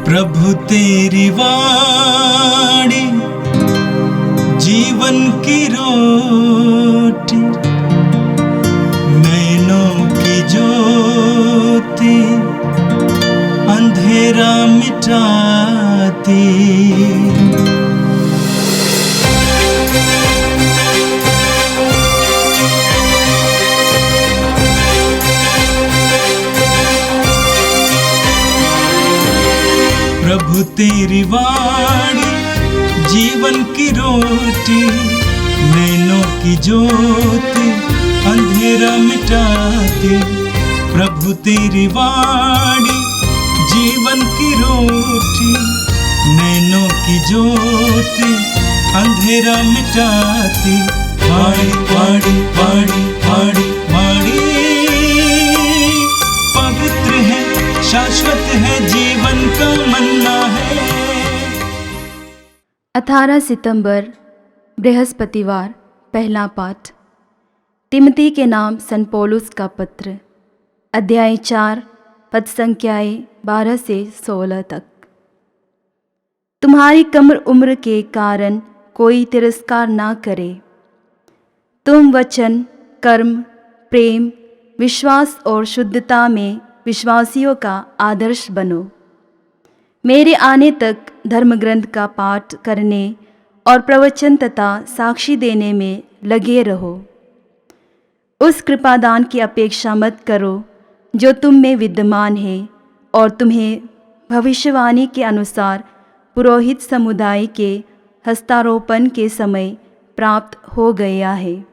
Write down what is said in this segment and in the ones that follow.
प्रभु तेरी वाणी जीवन की रोटी, नैनों की ज्योति अंधेरा मिटाती। प्रभु तेरी वाणी जीवन की रोटी, नैनों की ज्योति अंधेरा मिटाती। प्रभु तेरी वाणी जीवन की रोटी, नैनों की ज्योति अंधेरा मिटाती। वाणी वाणी वाणी वाणी वाणी पवित्र है, शाश्वत है, जीवन का मन्ना है। 18 सितंबर बृहस्पतिवार। पहला पाठ तिमोथी के नाम संत पौलुस का पत्र, अध्याय 4 पद संख्याएँ 12 से 16 तक। तुम्हारी कम उम्र के कारण कोई तिरस्कार ना करे। तुम वचन, कर्म, प्रेम, विश्वास और शुद्धता में विश्वासियों का आदर्श बनो। मेरे आने तक धर्म ग्रंथ का पाठ करने और प्रवचन तथा साक्षी देने में लगे रहो। उस कृपादान की अपेक्षा मत करो जो तुम में विद्यमान है और तुम्हें भविष्यवाणी के अनुसार पुरोहित समुदाय के हस्तारोपण के समय प्राप्त हो गया है।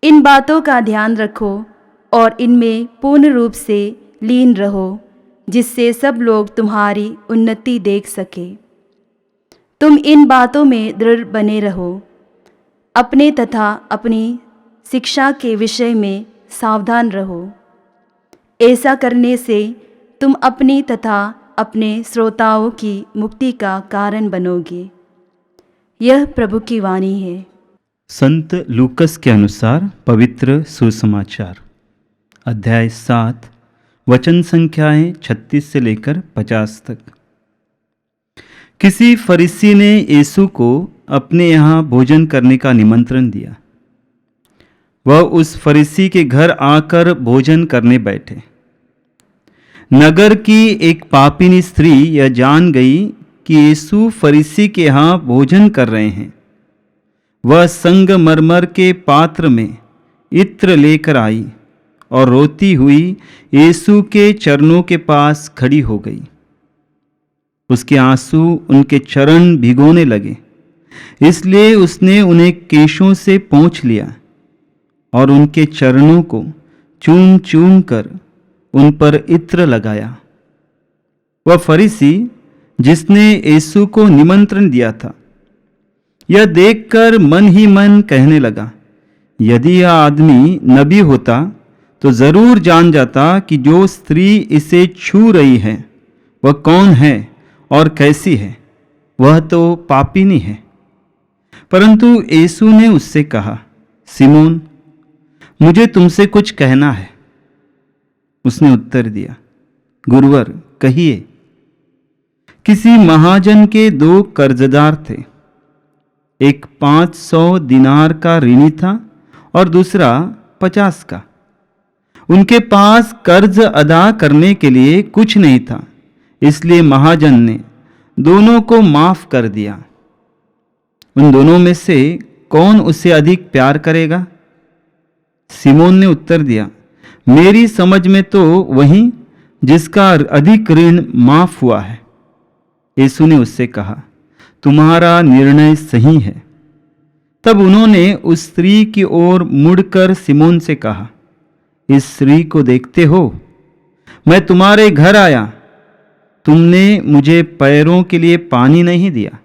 इन बातों का ध्यान रखो और इनमें पूर्ण रूप से लीन रहो, जिससे सब लोग तुम्हारी उन्नति देख सके। तुम इन बातों में दृढ़ बने रहो। अपने तथा अपनी शिक्षा के विषय में सावधान रहो। ऐसा करने से तुम अपनी तथा अपने श्रोताओं की मुक्ति का कारण बनोगे। यह प्रभु की वाणी है। संत लूकस के अनुसार पवित्र सुसमाचार, अध्याय 7 वचन संख्याएँ 36 से लेकर 50 तक। किसी फरीसी ने यीशु को अपने यहाँ भोजन करने का निमंत्रण दिया। वह उस फरीसी के घर आकर भोजन करने बैठे। नगर की एक पापिनी स्त्री यह जान गई कि यीशु फरीसी के यहाँ भोजन कर रहे हैं। वह संगमरमर के पात्र में इत्र लेकर आई और रोती हुई यीशु के चरणों के पास खड़ी हो गई। उसके आंसू उनके चरण भिगोने लगे, इसलिए उसने उन्हें केशों से पोंछ लिया और उनके चरणों को चूम चूम कर उन पर इत्र लगाया। वह फरीसी जिसने यीशु को निमंत्रण दिया था, यह देखकर मन ही मन कहने लगा, यदि यह आदमी नबी होता तो जरूर जान जाता कि जो स्त्री इसे छू रही है वह कौन है और कैसी है। वह तो पापिनी है। परंतु यीशु ने उससे कहा, सिमोन, मुझे तुमसे कुछ कहना है। उसने उत्तर दिया, गुरुवर, कहिए। किसी महाजन के 2 कर्जदार थे। एक 500 दिनार का ऋणी था और दूसरा 50 का। उनके पास कर्ज अदा करने के लिए कुछ नहीं था, इसलिए महाजन ने दोनों को माफ कर दिया। उन दोनों में से कौन उसे अधिक प्यार करेगा? सिमोन ने उत्तर दिया, मेरी समझ में तो वही जिसका अधिक ऋण माफ हुआ है। यीशु ने उससे कहा, तुम्हारा निर्णय सही है। तब उन्होंने उस स्त्री की ओर मुड़कर सिमोन से कहा, इस स्त्री को देखते हो? मैं तुम्हारे घर आया, तुमने मुझे पैरों के लिए पानी नहीं दिया,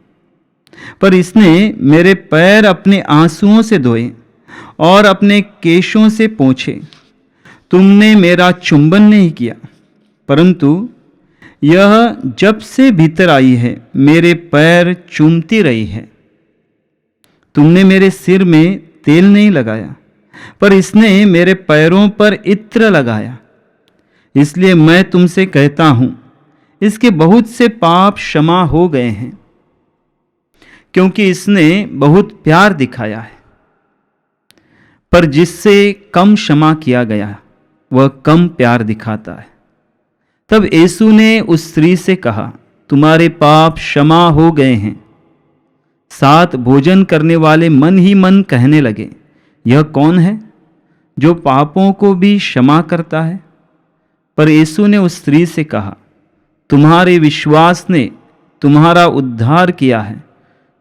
पर इसने मेरे पैर अपने आंसुओं से धोए और अपने केशों से पोंछे। तुमने मेरा चुंबन नहीं किया, परंतु यह जब से भीतर आई है मेरे पैर चूमती रही है। तुमने मेरे सिर में तेल नहीं लगाया, पर इसने मेरे पैरों पर इत्र लगाया। इसलिए मैं तुमसे कहता हूँ, इसके बहुत से पाप क्षमा हो गए हैं, क्योंकि इसने बहुत प्यार दिखाया है। पर जिससे कम क्षमा किया गया वह कम प्यार दिखाता है। तब यीशु ने उस स्त्री से कहा, तुम्हारे पाप क्षमा हो गए हैं। साथ भोजन करने वाले मन ही मन कहने लगे, यह कौन है जो पापों को भी क्षमा करता है? पर यीशु ने उस स्त्री से कहा, तुम्हारे विश्वास ने तुम्हारा उद्धार किया है,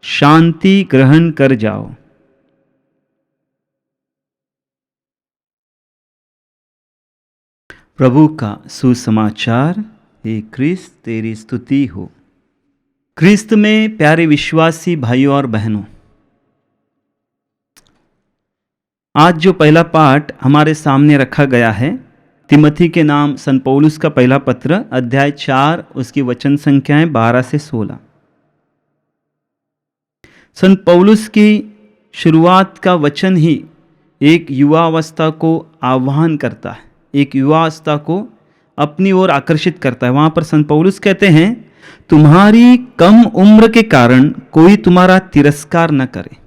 शांति ग्रहण कर जाओ। प्रभु का सुसमाचार। हे क्रिस्त तेरी स्तुति हो। क्रिस्त में प्यारे विश्वासी भाइयों और बहनों, आज जो पहला पाठ हमारे सामने रखा गया है, तिमोथी के नाम संत पौलुस का पहला पत्र, अध्याय 4, उसकी वचन संख्याएं 12 से 16। संत पौलुस की शुरुआत का वचन ही एक युवावस्था को आह्वान करता है, एक युवावस्था को अपनी ओर आकर्षित करता है। वहां पर संत पौलुस कहते हैं, तुम्हारी कम उम्र के कारण कोई तुम्हारा तिरस्कार न करे।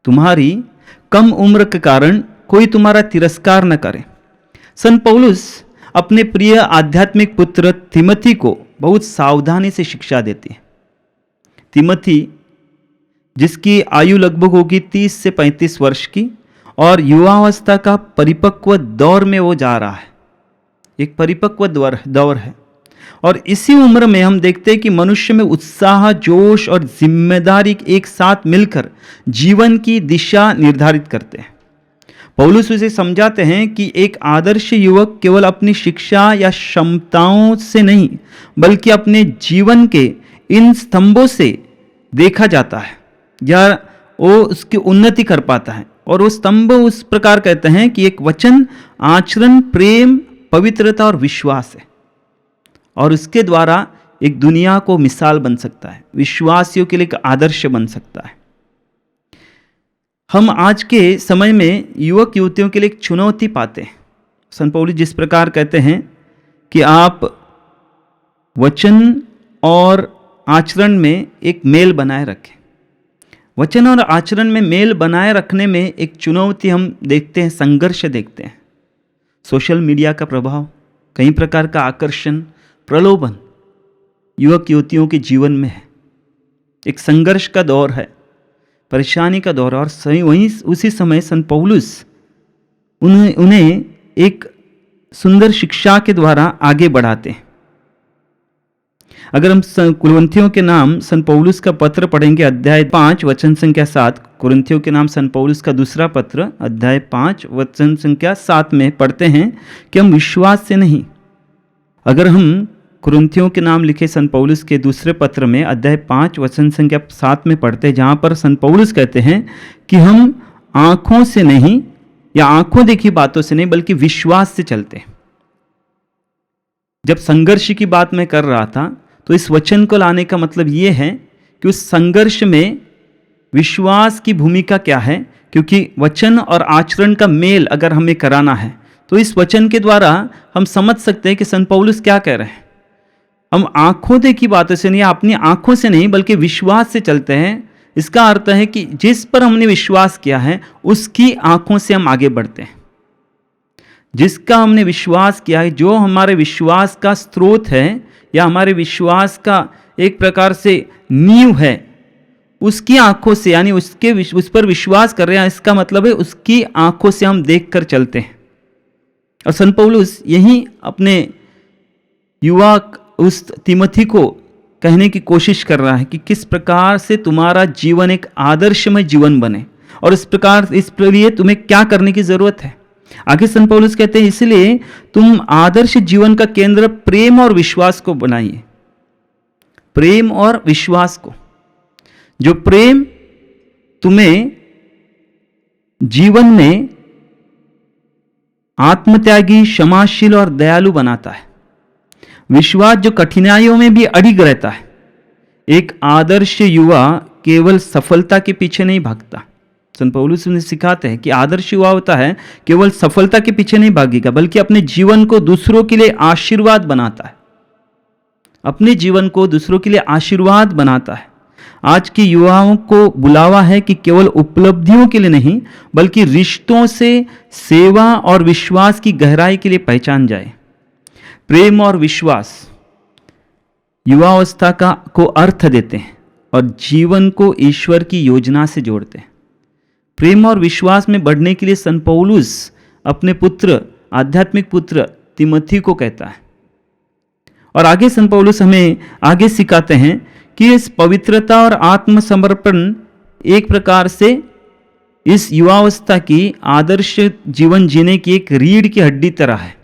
तुम्हारी कम उम्र के कारण कोई तुम्हारा तिरस्कार न करे। संत पौलुस अपने प्रिय आध्यात्मिक पुत्र तिमोथी को बहुत सावधानी से शिक्षा देते हैं। तिमोथी, जिसकी आयु लगभग होगी 30 से 35 वर्ष की और युवावस्था का परिपक्व दौर में वो जा रहा है, एक परिपक्व दौर है। और इसी उम्र में हम देखते हैं कि मनुष्य में उत्साह, जोश और जिम्मेदारी एक साथ मिलकर जीवन की दिशा निर्धारित करते हैं। पौलुस उसे समझाते हैं कि एक आदर्श युवक केवल अपनी शिक्षा या क्षमताओं से नहीं, बल्कि अपने जीवन के इन स्तंभों से देखा जाता है या वो उसकी उन्नति कर पाता है। और वो स्तंभ उस प्रकार कहते हैं कि एक वचन, आचरण, प्रेम, पवित्रता और विश्वास है। और उसके द्वारा एक दुनिया को मिसाल बन सकता है, विश्वासियों के लिए एक आदर्श बन सकता है। हम आज के समय में युवक युवतियों के लिए एक चुनौती पाते हैं। संत पौलुस जिस प्रकार कहते हैं कि आप वचन और आचरण में एक मेल बनाए रखें। वचन और आचरण में मेल बनाए रखने में एक चुनौती हम देखते हैं, संघर्ष देखते हैं। सोशल मीडिया का प्रभाव, कई प्रकार का आकर्षण, प्रलोभन युवक युवतियों के जीवन में है। एक संघर्ष का दौर है, परेशानी का दौर। और वहीं उसी समय संत पौलुस उन्हें एक सुंदर शिक्षा के द्वारा आगे बढ़ाते हैं। अगर हम कुरिन्थियों के नाम संत पौलुस का पत्र पढ़ेंगे, अध्याय 5 वचन संख्या 7, कुरिन्थियों के नाम संत पौलुस का दूसरा पत्र, अध्याय 5 वचन संख्या 7 में पढ़ते हैं कि हम विश्वास से नहीं। अगर हम कुरिन्थियों के नाम लिखे संत पौलुस के दूसरे पत्र में अध्याय 5 वचन संख्या 7 में पढ़ते हैं, जहाँ पर संत पौलुस कहते हैं कि हम आंखों से नहीं या आंखों देखी बातों से नहीं, बल्कि विश्वास से चलते हैं। जब संघर्ष की बात मैं कर रहा था, तो इस वचन को लाने का मतलब ये है कि उस संघर्ष में विश्वास की भूमिका क्या है। क्योंकि वचन और आचरण का मेल अगर हमें कराना है, तो इस वचन के द्वारा हम समझ सकते हैं कि संत पौलुस क्या कह रहे हैं। हम आंखों देखी बातों से नहीं, अपनी आंखों से नहीं, बल्कि विश्वास से चलते हैं। इसका अर्थ है कि जिस पर हमने विश्वास किया है उसकी आंखों से हम आगे बढ़ते हैं। जिसका हमने विश्वास किया है, जो हमारे विश्वास का स्रोत है या हमारे विश्वास का एक प्रकार से नींव है, उसकी आंखों से, यानी उस पर विश्वास कर रहे हैं। इसका मतलब है उसकी आंखों से हम देखकर चलते हैं। और संत पौलुस यही अपने युवा उस तिमोथी को कहने की कोशिश कर रहा है कि किस प्रकार से तुम्हारा जीवन एक आदर्शमय जीवन बने, और इस प्रकार इसके लिए तुम्हें क्या करने की जरूरत है। आगे संत पौलुस कहते हैं, इसलिए तुम आदर्श जीवन का केंद्र प्रेम और विश्वास को बनाइए। प्रेम और विश्वास को, जो प्रेम तुम्हें जीवन में आत्मत्यागी, क्षमाशील और दयालु बनाता है। विश्वास जो कठिनाइयों में भी अडिग रहता है। एक आदर्श युवा केवल सफलता के पीछे नहीं भागता। संत पौलुस ने सिखाते हैं कि आदर्श युवा होता है केवल सफलता के पीछे नहीं भागेगा, बल्कि अपने जीवन को दूसरों के लिए आशीर्वाद बनाता है। अपने जीवन को दूसरों के लिए आशीर्वाद बनाता है। आज के युवाओं को बुलावा है कि केवल उपलब्धियों के लिए नहीं, बल्कि रिश्तों से सेवा और विश्वास की गहराई के लिए पहचान जाए। प्रेम और विश्वास युवावस्था को अर्थ देते हैं और जीवन को ईश्वर की योजना से जोड़ते हैं। प्रेम और विश्वास में बढ़ने के लिए संत पौलुस अपने पुत्र, आध्यात्मिक पुत्र तिमोथी को कहता है। और आगे संत पौलुस हमें आगे सिखाते हैं कि इस पवित्रता और आत्मसमर्पण एक प्रकार से इस युवावस्था की आदर्श जीवन जीने की एक रीढ़ की हड्डी तरह है,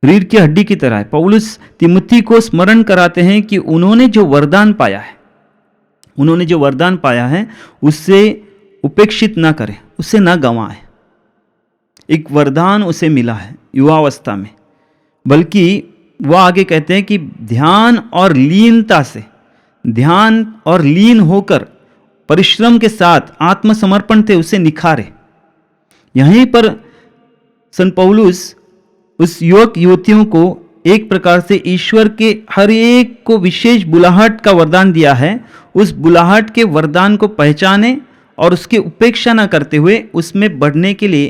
रीढ़ की हड्डी की तरह है। पौलुस तिमोथी को स्मरण कराते हैं कि उन्होंने जो वरदान पाया है उससे उपेक्षित ना करें, उससे ना गंवाएं। एक वरदान उसे मिला है युवावस्था में, बल्कि वह आगे कहते हैं कि ध्यान और लीन होकर परिश्रम के साथ आत्मसमर्पण से उसे निखारे। यहीं पर संत पौलुस उस युवक युवतियों को एक प्रकार से ईश्वर के हर एक को विशेष बुलाहट का वरदान दिया है। उस बुलाहट के वरदान को पहचाने और उसकी उपेक्षा न करते हुए उसमें बढ़ने के लिए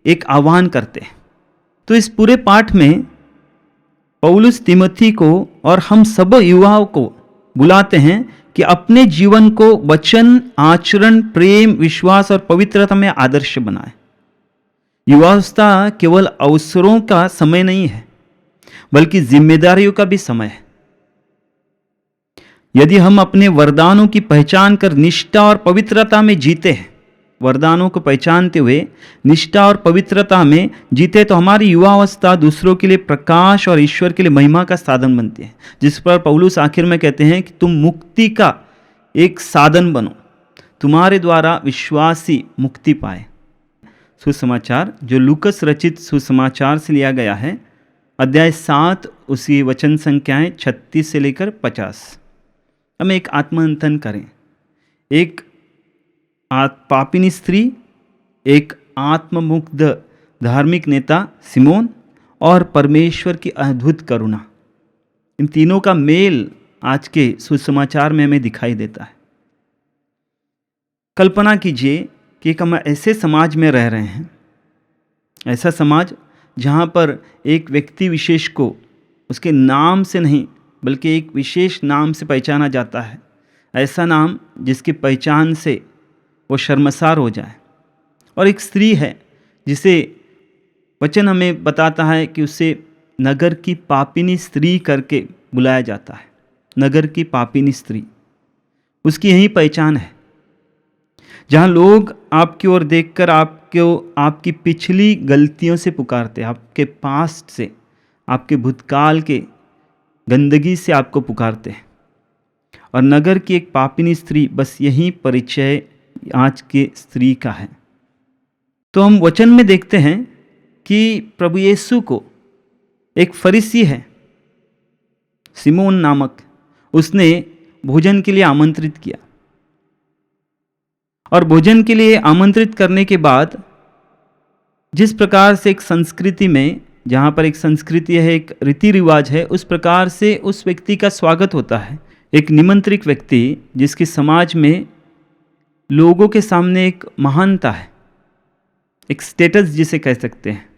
एक आह्वान करते हैं। तो इस पूरे पाठ में पौलुस तिमोथी को और हम सब युवाओं को बुलाते हैं कि अपने जीवन को वचन, आचरण, प्रेम, विश्वास और पवित्रता में आदर्श बनाएं। युवावस्था केवल अवसरों का समय नहीं है, बल्कि जिम्मेदारियों का भी समय है। यदि हम अपने वरदानों की पहचान कर निष्ठा और पवित्रता में जीते हैं, वरदानों को पहचानते हुए निष्ठा और पवित्रता में जीते, तो हमारी युवावस्था दूसरों के लिए प्रकाश और ईश्वर के लिए महिमा का साधन बनती है। जिस पर पौलुस आखिर में कहते हैं कि तुम मुक्ति का एक साधन बनो, तुम्हारे द्वारा विश्वासी मुक्ति पाए। सुसमाचार जो लूकस रचित सुसमाचार से लिया गया है, अध्याय 7 उसी वचन संख्याएं 36 से लेकर 50। हम एक आत्मअंथन करें। एक पापिनी स्त्री, एक आत्ममुग्ध धार्मिक नेता सिमोन और परमेश्वर की अद्भुत करुणा, इन तीनों का मेल आज के सुसमाचार में हमें दिखाई देता है। कल्पना कीजिए कि हम ऐसे समाज में रह रहे हैं, ऐसा समाज जहाँ पर एक व्यक्ति विशेष को उसके नाम से नहीं बल्कि एक विशेष नाम से पहचाना जाता है। ऐसा नाम जिसकी पहचान से वो शर्मसार हो जाए। और एक स्त्री है जिसे वचन हमें बताता है कि उसे नगर की पापिनी स्त्री करके बुलाया जाता है। नगर की पापिनी स्त्री, उसकी यही पहचान है। जहाँ लोग आपकी ओर देखकर आपकी पिछली गलतियों से पुकारते हैं, आपके पास्ट से, आपके भूतकाल के गंदगी से आपको पुकारते हैं। और नगर की एक पापिनी स्त्री, बस यही परिचय आज के स्त्री का है। तो हम वचन में देखते हैं कि प्रभु यीशु को एक फरीसी है सिमोन नामक, उसने भोजन के लिए आमंत्रित किया। और भोजन के लिए आमंत्रित करने के बाद जिस प्रकार से एक संस्कृति में, जहाँ पर एक संस्कृति है, एक रीति रिवाज है, उस प्रकार से उस व्यक्ति का स्वागत होता है। एक निमंत्रित व्यक्ति जिसकी समाज में लोगों के सामने एक महानता है, एक स्टेटस जिसे कह सकते हैं,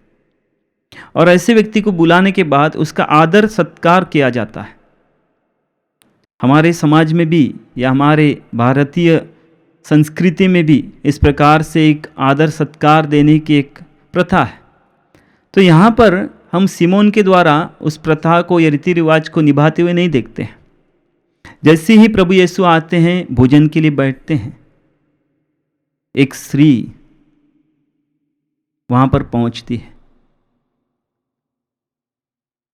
और ऐसे व्यक्ति को बुलाने के बाद उसका आदर सत्कार किया जाता है। हमारे समाज में भी या हमारे भारतीय संस्कृति में भी इस प्रकार से एक आदर सत्कार देने की एक प्रथा है। तो यहाँ पर हम सिमोन के द्वारा उस प्रथा को या रीति रिवाज को निभाते हुए नहीं देखते हैं। जैसे ही प्रभु यीशु आते हैं, भोजन के लिए बैठते हैं, एक स्त्री वहाँ पर पहुँचती है।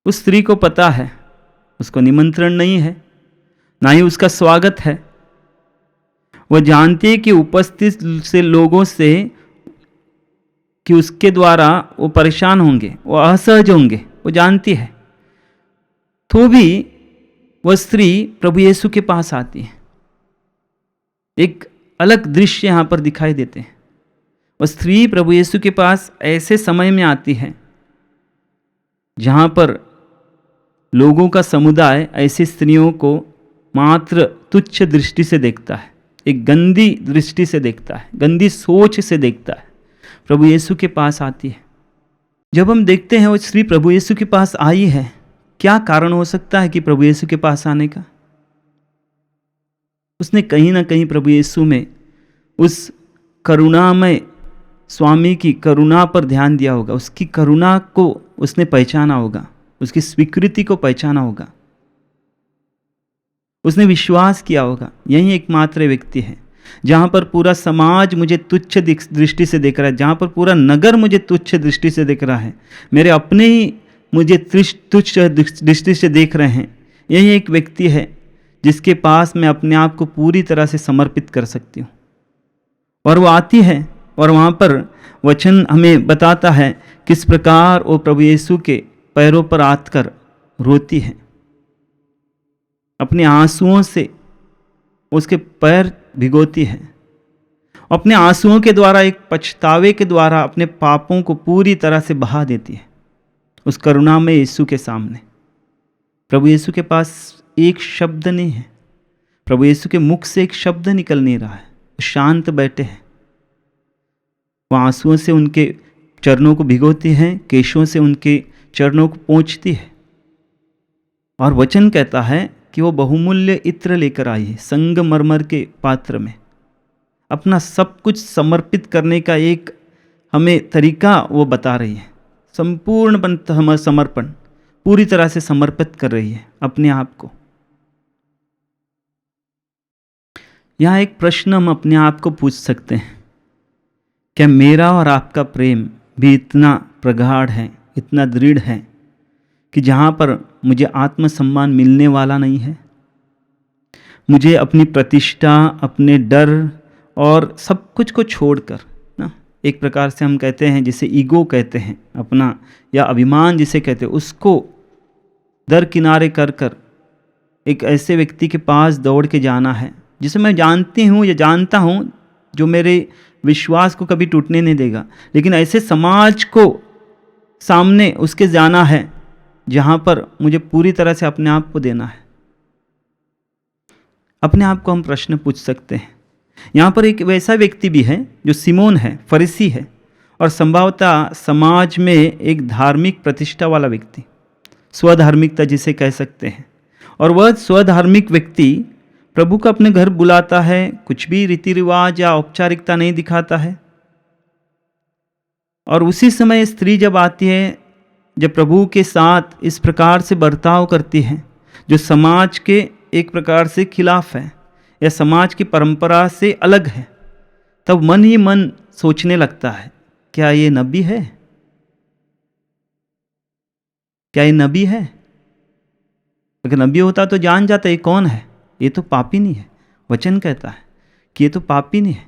उस स्त्री को पता है उसको निमंत्रण नहीं है, ना ही उसका स्वागत है। वह जानती है कि उपस्थित से लोगों से कि उसके द्वारा वो परेशान होंगे, वो असहज होंगे, वो जानती है। तो भी वह स्त्री प्रभु यीशु के पास आती है। एक अलग दृश्य यहाँ पर दिखाई देते हैं। वह स्त्री प्रभु यीशु के पास ऐसे समय में आती है जहाँ पर लोगों का समुदाय ऐसी स्त्रियों को मात्र तुच्छ दृष्टि से देखता है, एक गंदी दृष्टि से देखता है, गंदी सोच से देखता है। प्रभु यीशु के पास आती है। जब हम देखते हैं वो स्त्री प्रभु यीशु के पास आई है, क्या कारण हो सकता है कि प्रभु यीशु के पास आने का? उसने कहीं ना कहीं प्रभु यीशु में उस करुणामय स्वामी की करुणा पर ध्यान दिया होगा, उसकी करुणा को उसने पहचाना होगा, उसकी स्वीकृति को पहचाना होगा, उसने विश्वास किया होगा यही एकमात्र व्यक्ति है जहाँ पर पूरा समाज मुझे तुच्छ दृष्टि से देख रहा है, जहाँ पर पूरा नगर मुझे तुच्छ दृष्टि से देख रहा है, मेरे अपने ही मुझे तुच्छ दृष्टि से देख रहे हैं, यही एक व्यक्ति है जिसके पास मैं अपने आप को पूरी तरह से समर्पित कर सकती हूँ। और वो आती है और वहाँ पर वचन हमें बताता है किस प्रकार वो प्रभु यीशु के पैरों पर आकर रोती है, अपने आंसुओं से उसके पैर भिगोती है, अपने आंसुओं के द्वारा, एक पछतावे के द्वारा अपने पापों को पूरी तरह से बहा देती है उस करुणामय यीशु के सामने। प्रभु यीशु के पास एक शब्द नहीं है, प्रभु यीशु के मुख से एक शब्द निकल नहीं रहा है, शांत बैठे हैं। वह आंसुओं से उनके चरणों को भिगोती हैं, केशों से उनके चरणों को पोंछती है। और वचन कहता है कि वो बहुमूल्य इत्र लेकर आई है, संगमरमर के पात्र में। अपना सब कुछ समर्पित करने का एक हमें तरीका वो बता रही है। संपूर्ण समर्पण, पूरी तरह से समर्पित कर रही है अपने आप को। यहाँ एक प्रश्न हम अपने आप को पूछ सकते हैं, क्या मेरा और आपका प्रेम भी इतना प्रगाढ़ है, इतना दृढ़ है कि जहाँ पर मुझे आत्मसम्मान मिलने वाला नहीं है, मुझे अपनी प्रतिष्ठा, अपने डर और सब कुछ को छोड़कर ना, एक प्रकार से हम कहते हैं जिसे ईगो कहते हैं अपना, या अभिमान जिसे कहते हैं, उसको दरकिनारे कर कर एक ऐसे व्यक्ति के पास दौड़ के जाना है जिसे मैं जानती हूँ या जानता हूँ, जो मेरे विश्वास को कभी टूटने नहीं देगा, लेकिन ऐसे समाज को सामने उसके जाना है जहाँ पर मुझे पूरी तरह से अपने आप को देना है। अपने आप को हम प्रश्न पूछ सकते हैं। यहाँ पर एक वैसा व्यक्ति भी है जो सिमोन है, फरीसी है, और संभवतः समाज में एक धार्मिक प्रतिष्ठा वाला व्यक्ति, स्वधार्मिकता जिसे कह सकते हैं। और वह स्वधार्मिक व्यक्ति प्रभु को अपने घर बुलाता है, कुछ भी रीति रिवाज या औपचारिकता नहीं दिखाता है। और उसी समय स्त्री जब आती है, जब प्रभु के साथ इस प्रकार से बर्ताव करती है जो समाज के एक प्रकार से खिलाफ है या समाज की परंपरा से अलग है, तब मन ही मन सोचने लगता है, क्या ये नबी है? क्या ये नबी है? अगर नबी होता तो जान जाता ये कौन है, ये तो पापी नहीं है। वचन कहता है कि ये तो पापी नहीं है।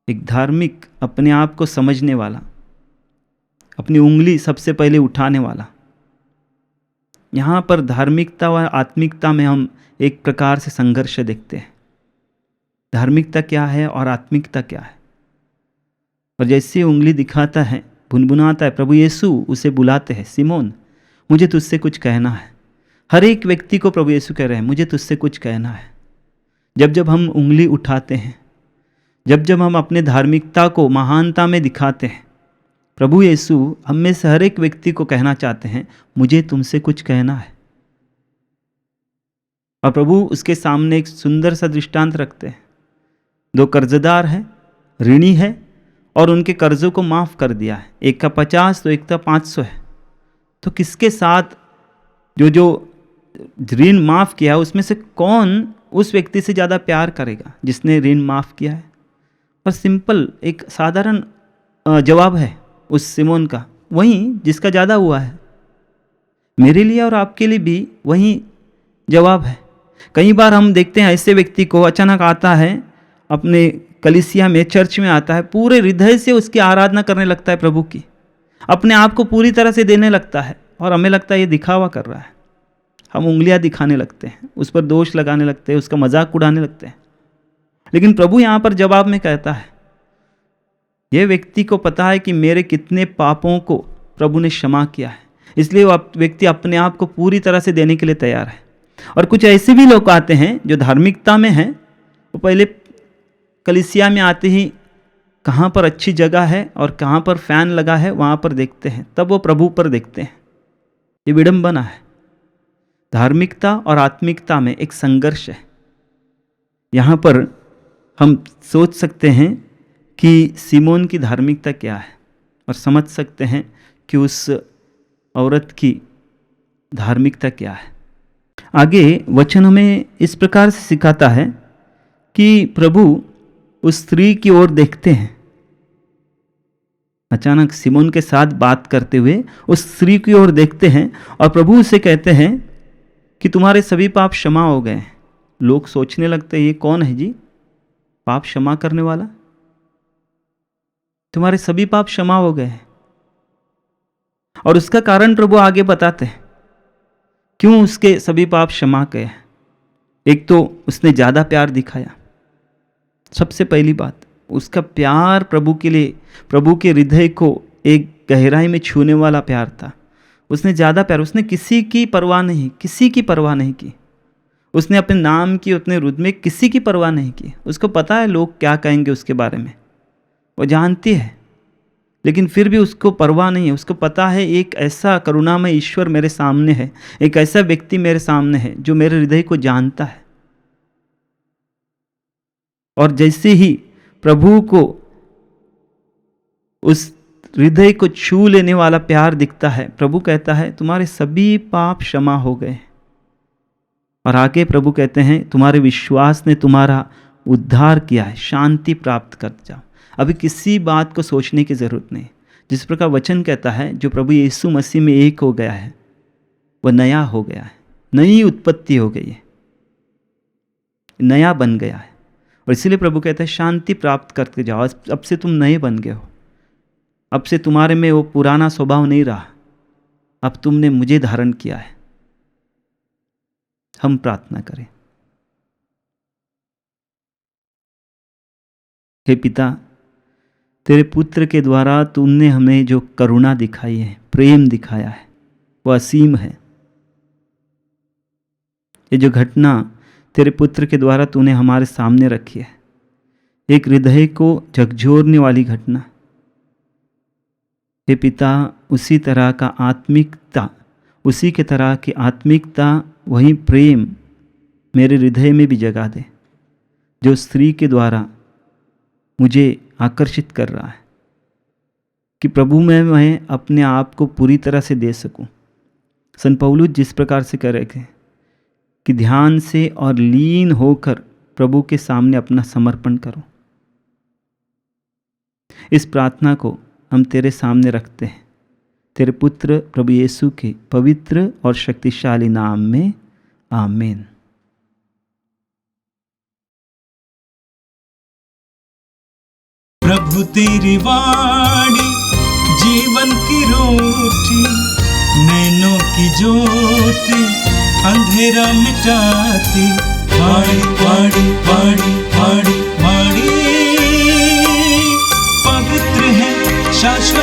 एक धार्मिक, अपने आप को समझने वाला, अपनी उंगली सबसे पहले उठाने वाला। यहाँ पर धार्मिकता व आत्मिकता में हम एक प्रकार से संघर्ष देखते हैं। धार्मिकता क्या है और आत्मिकता क्या है? और जैसे उंगली दिखाता है, भुनभुनाता है, प्रभु यीशु उसे बुलाते हैं, सिमोन मुझे तुझसे कुछ कहना है। हर एक व्यक्ति को प्रभु यीशु कह रहे हैं, मुझे तुझसे कुछ कहना है। जब जब हम उंगली उठाते हैं, जब जब हम अपने धार्मिकता को महानता में दिखाते हैं, प्रभु यीशु हम में से हर एक व्यक्ति को कहना चाहते हैं, मुझे तुमसे कुछ कहना है। और प्रभु उसके सामने एक सुंदर सा दृष्टांत रखते हैं। दो कर्जदार हैं, ऋणी है, और उनके कर्जों को माफ़ कर दिया है। एक का 50 तो एक का 500 है। तो किसके साथ जो ऋण माफ़ किया है, उसमें से कौन उस व्यक्ति से ज़्यादा प्यार करेगा जिसने ऋण माफ़ किया है? पर सिंपल एक साधारण जवाब है उस सिमोन का, वही जिसका ज़्यादा हुआ है। मेरे लिए और आपके लिए भी वही जवाब है। कई बार हम देखते हैं ऐसे व्यक्ति को अचानक आता है, अपने कलीसिया में, चर्च में आता है, पूरे हृदय से उसकी आराधना करने लगता है प्रभु की, अपने आप को पूरी तरह से देने लगता है, और हमें लगता है ये दिखावा कर रहा है। हम उंगलियां दिखाने लगते हैं, उस पर दोष लगाने लगते हैं, उसका मजाक उड़ाने लगते हैं। लेकिन प्रभु यहाँ पर जवाब में कहता है, यह व्यक्ति को पता है कि मेरे कितने पापों को प्रभु ने क्षमा किया है, इसलिए वो व्यक्ति अपने आप को पूरी तरह से देने के लिए तैयार है। और कुछ ऐसे भी लोग आते हैं जो धार्मिकता में हैं, वो पहले कलीसिया में आते ही कहाँ पर अच्छी जगह है और कहाँ पर फैन लगा है वहाँ पर देखते हैं, तब वो प्रभु पर देखते हैं। ये विडंबना है। धार्मिकता और आत्मिकता में एक संघर्ष है। यहाँ पर हम सोच सकते हैं कि सिमोन की धार्मिकता क्या है और समझ सकते हैं कि उस औरत की धार्मिकता क्या है। आगे वचन हमें इस प्रकार से सिखाता है कि प्रभु उस स्त्री की ओर देखते हैं। अचानक सिमोन के साथ बात करते हुए उस स्त्री की ओर देखते हैं और प्रभु उसे कहते हैं कि तुम्हारे सभी पाप क्षमा हो गए। लोग सोचने लगते हैं ये कौन है जी, पाप क्षमा करने वाला? तुम्हारे सभी पाप क्षमा हो गए। और उसका कारण प्रभु आगे बताते हैं क्यों उसके सभी पाप क्षमा गए। एक तो उसने ज़्यादा प्यार दिखाया। सबसे पहली बात, उसका प्यार प्रभु के लिए, प्रभु के हृदय को एक गहराई में छूने वाला प्यार था। उसने ज़्यादा प्यार, उसने किसी की परवाह नहीं की। उसने अपने नाम की, अपने रुद में किसी की परवाह नहीं की। उसको पता है लोग क्या कहेंगे उसके बारे में, वो जानती है, लेकिन फिर भी उसको परवाह नहीं है। उसको पता है एक ऐसा करुणामय ईश्वर मेरे सामने है, एक ऐसा व्यक्ति मेरे सामने है जो मेरे हृदय को जानता है। और जैसे ही प्रभु को उस हृदय को छू लेने वाला प्यार दिखता है, प्रभु कहता है तुम्हारे सभी पाप क्षमा हो गए। और आगे प्रभु कहते हैं तुम्हारे विश्वास ने तुम्हारा उद्धार किया है, शांति प्राप्त कर जाओ। अभी किसी बात को सोचने की ज़रूरत नहीं। जिस प्रकार वचन कहता है जो प्रभु यीशु मसीह में एक हो गया है वह नया हो गया है, नई उत्पत्ति हो गई है, नया बन गया है। और इसीलिए प्रभु कहता है शांति प्राप्त करके जाओ। अब से तुम नए बन गए हो। अब से तुम्हारे में वो पुराना स्वभाव नहीं रहा, अब तुमने मुझे धारण किया है। हम प्रार्थना करें। हे पिता, तेरे पुत्र के द्वारा तुमने हमें जो करुणा दिखाई है, प्रेम दिखाया है, वो असीम है। ये जो घटना तेरे पुत्र के द्वारा तूने हमारे सामने रखी है, एक हृदय को झकझोरने वाली घटना। हे पिता, उसी तरह का आत्मिकता, उसी के तरह की आत्मिकता, वही प्रेम मेरे हृदय में भी जगा दे जो स्त्री के द्वारा मुझे आकर्षित कर रहा है, कि प्रभु मैं अपने आप को पूरी तरह से दे सकूं। संत पौलुस जिस प्रकार से कह रहे थे कि ध्यान से और लीन होकर प्रभु के सामने अपना समर्पण करो। इस प्रार्थना को हम तेरे सामने रखते हैं, तेरे पुत्र प्रभु यीशु के पवित्र और शक्तिशाली नाम में, आमीन। प्रभु तेरी वाणी जीवन की रोटी, नैनों की ज्योति अंधेरा मिटाती। वाणी वाणी वाणी वाणी वाणी पवित्र है, शाश्वत